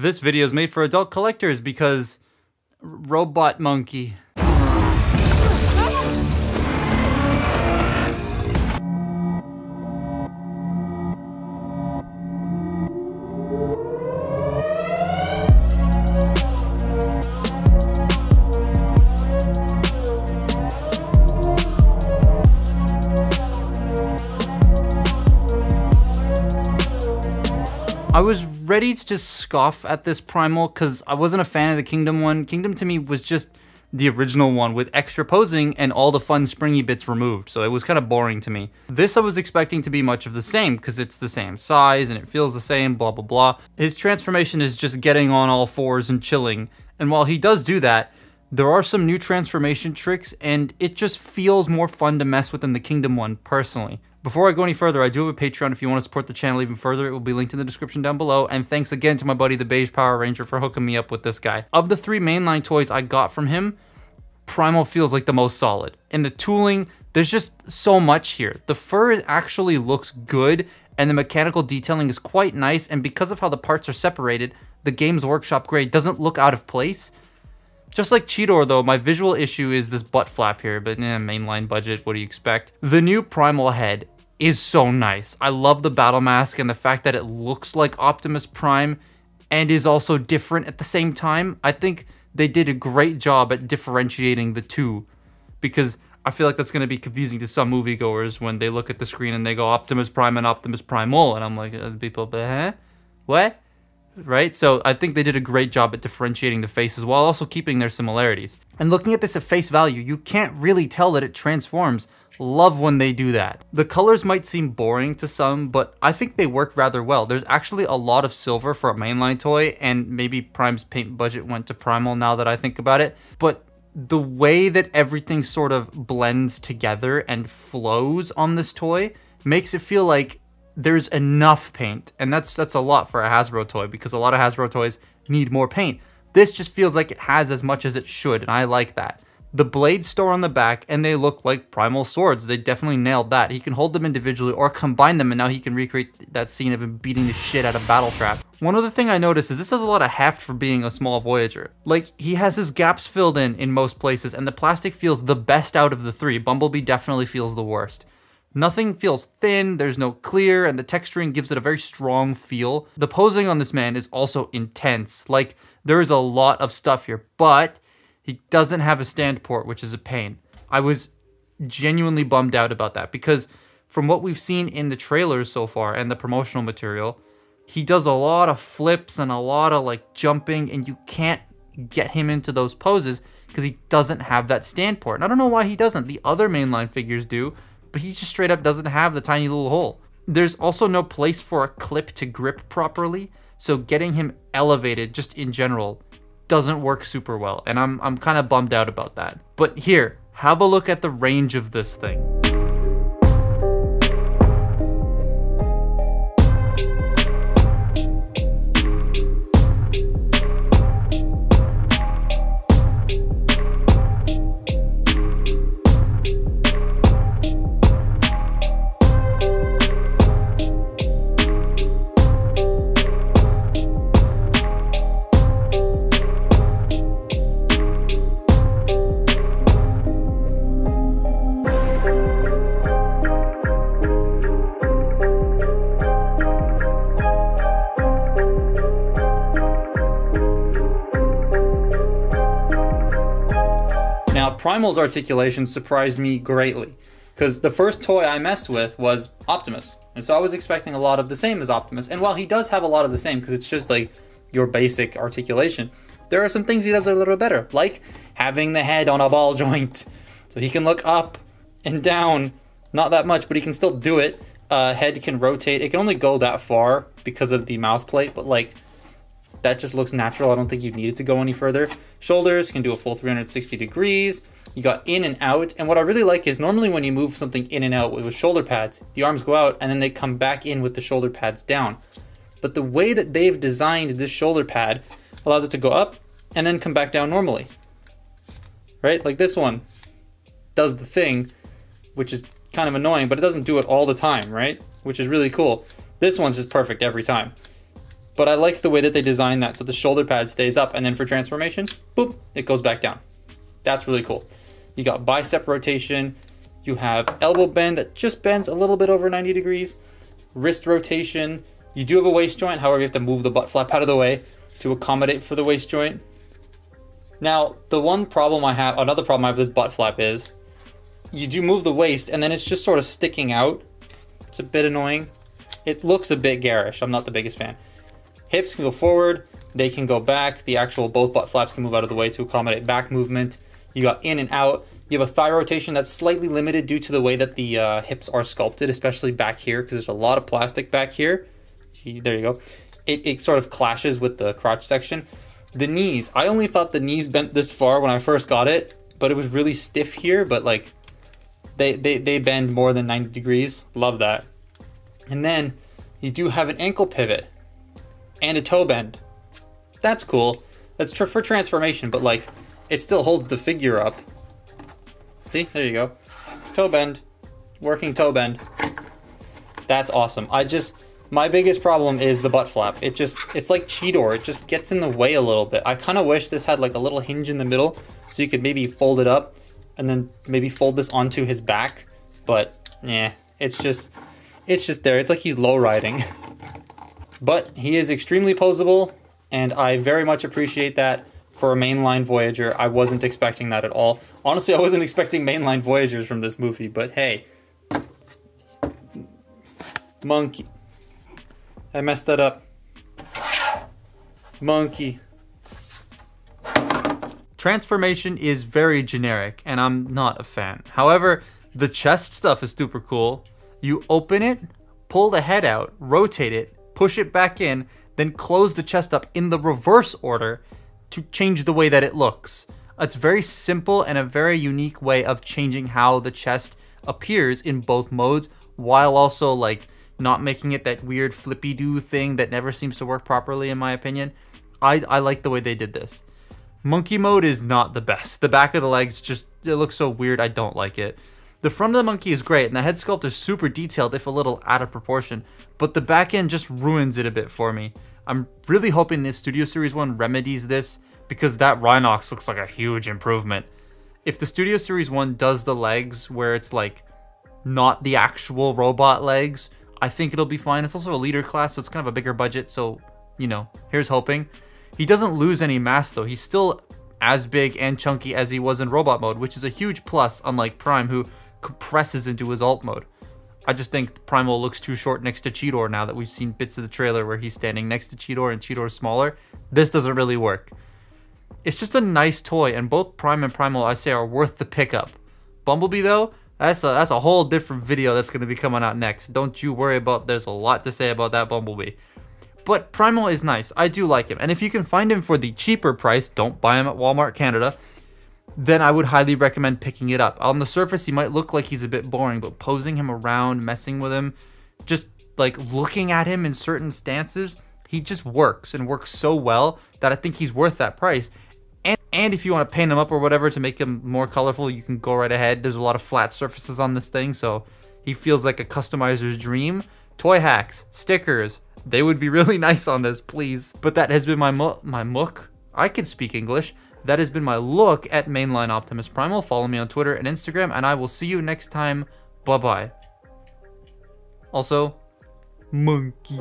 This video is made for adult collectors because robot monkey. I was ready to just scoff at this Primal because I wasn't a fan of the Kingdom one. Kingdom to me was just the original one with extra posing and all the fun springy bits removed, so it was kind of boring to me. This I was expecting to be much of the same because it's the same size and it feels the same, blah blah blah. His transformation is just getting on all fours and chilling, and while he does do that, there are some new transformation tricks and it just feels more fun to mess with than the Kingdom one personally. Before I go any further, I do have a Patreon if you want to support the channel even further. It will be linked in the description down below. And thanks again to my buddy, the Beige Power Ranger, for hooking me up with this guy. Of the 3 mainline toys I got from him, Primal feels like the most solid. And the tooling, there's just so much here. The fur actually looks good, and the mechanical detailing is quite nice. And because of how the parts are separated, the Games Workshop grade doesn't look out of place. Just like Cheetor though, my visual issue is this butt flap here, but mainline budget, what do you expect? The new Primal head is so nice. I love the battle mask and the fact that it looks like Optimus Prime and is also different at the same time. I think they did a great job at differentiating the two, because I feel like that's going to be confusing to some moviegoers when they look at the screen and they go Optimus Prime and Optimus Primal, and I'm like, people, but huh? What? Right? So I think they did a great job at differentiating the faces while also keeping their similarities. And looking at this at face value, you can't really tell that it transforms. Love when they do that. The colors might seem boring to some, but I think they work rather well. There's actually a lot of silver for a mainline toy, and maybe Prime's paint budget went to Primal now that I think about it. But the way that everything sort of blends together and flows on this toy makes it feel like there's enough paint, and that's a lot for a Hasbro toy, because a lot of Hasbro toys need more paint. This just feels like it has as much as it should, and I like that. The blades store on the back, and they look like Primal swords. They definitely nailed that. He can hold them individually or combine them, and now he can recreate that scene of him beating the shit out of Battletrap. One other thing I noticed is this has a lot of heft for being a small Voyager. Like, he has his gaps filled in most places, and the plastic feels the best out of the 3. Bumblebee definitely feels the worst. Nothing feels thin, there's no clear, and the texturing gives it a very strong feel. The posing on this man is also intense. Like, there is a lot of stuff here, but he doesn't have a stand port, which is a pain. I was genuinely bummed out about that, because from what we've seen in the trailers so far and the promotional material, he does a lot of flips and a lot of like jumping, and you can't get him into those poses because he doesn't have that stand port. And I don't know why he doesn't. The other mainline figures do, but he just straight up doesn't have the tiny little hole. There's also no place for a clip to grip properly, so getting him elevated just in general doesn't work super well, and I'm kind of bummed out about that. But here, have a look at the range of this thing. Now, Primal's articulation surprised me greatly, because the first toy I messed with was Optimus, and so I was expecting a lot of the same as Optimus, and while he does have a lot of the same, because it's just like your basic articulation, there are some things he does a little better, like having the head on a ball joint, so he can look up and down, not that much, but he can still do it. Head can rotate, it can only go that far because of the mouth plate, but like, that just looks natural. I don't think you need it to go any further. Shoulders can do a full 360 degrees. You got in and out. And what I really like is normally when you move something in and out with shoulder pads, the arms go out and then they come back in with the shoulder pads down. But the way that they've designed this shoulder pad allows it to go up and then come back down normally. Right? Like this one does the thing, which is kind of annoying, but it doesn't do it all the time, right? Which is really cool. This one's just perfect every time. But I like the way that they designed that so the shoulder pad stays up, and then for transformation, boop, it goes back down. That's really cool. You got bicep rotation, you have elbow bend that just bends a little bit over 90 degrees, wrist rotation, you do have a waist joint, however you have to move the butt flap out of the way to accommodate for the waist joint. Now, the one problem I have, another problem I have with this butt flap is, you do move the waist and then it's just sort of sticking out. It's a bit annoying. It looks a bit garish, I'm not the biggest fan. Hips can go forward, they can go back, the actual both butt flaps can move out of the way to accommodate back movement. You got in and out. You have a thigh rotation that's slightly limited due to the way that the hips are sculpted, especially back here, because there's a lot of plastic back here. There you go. It sort of clashes with the crotch section. The knees, I only thought the knees bent this far when I first got it, but it was really stiff here, but like they bend more than 90 degrees. Love that. And then you do have an ankle pivot and a toe bend. That's cool. That's for transformation, but like it still holds the figure up. See, there you go. Toe bend, working toe bend. That's awesome. My biggest problem is the butt flap. It's like Cheetor. It just gets in the way a little bit. I kind of wish this had like a little hinge in the middle so you could maybe fold it up and then maybe fold this onto his back. But yeah, it's just there. It's like he's low riding. But he is extremely posable, and I very much appreciate that for a mainline Voyager. I wasn't expecting that at all. Honestly, I wasn't expecting mainline Voyagers from this movie, but hey. Monkey. I messed that up. Monkey. Transformation is very generic, and I'm not a fan. However, the chest stuff is super cool. You open it, pull the head out, rotate it, push it back in, then close the chest up in the reverse order to change the way that it looks. It's very simple and a very unique way of changing how the chest appears in both modes, while also like not making it that weird flippy-doo thing that never seems to work properly in my opinion. I like the way they did this. Monkey mode is not the best. The back of the legs it looks so weird, I don't like it. The front of the monkey is great, and the head sculpt is super detailed, if a little out of proportion, but the back end just ruins it a bit for me. I'm really hoping this Studio Series 1 remedies this, because that Rhinox looks like a huge improvement. If the Studio Series 1 does the legs where it's like not the actual robot legs, I think it'll be fine. It's also a leader class, so it's kind of a bigger budget, so, you know, here's hoping. He doesn't lose any mass, though. He's still as big and chunky as he was in robot mode, which is a huge plus, unlike Prime, who compresses into his alt mode. I just think Primal looks too short next to Cheetor now that we've seen bits of the trailer where he's standing next to Cheetor and Cheetor's smaller. This doesn't really work. It's just a nice toy, and both Prime and Primal, I say, are worth the pickup. Bumblebee, though, that's a whole different video that's going to be coming out next. Don't you worry about, there's a lot to say about that Bumblebee. But Primal is nice. I do like him. And if you can find him for the cheaper price, don't buy him at Walmart Canada, then I would highly recommend picking it up. On the surface, he might look like he's a bit boring, but posing him around, messing with him, just like looking at him in certain stances, he just works and works so well that I think he's worth that price. And if you want to paint him up or whatever to make him more colorful, you can go right ahead. There's a lot of flat surfaces on this thing, so he feels like a customizer's dream. Toy hacks, stickers, they would be really nice on this, please. But that has been my mook. I can speak English. That has been my look at mainline Optimus Primal. Follow me on Twitter and Instagram, and I will see you next time. Bye-bye. Also, monkey.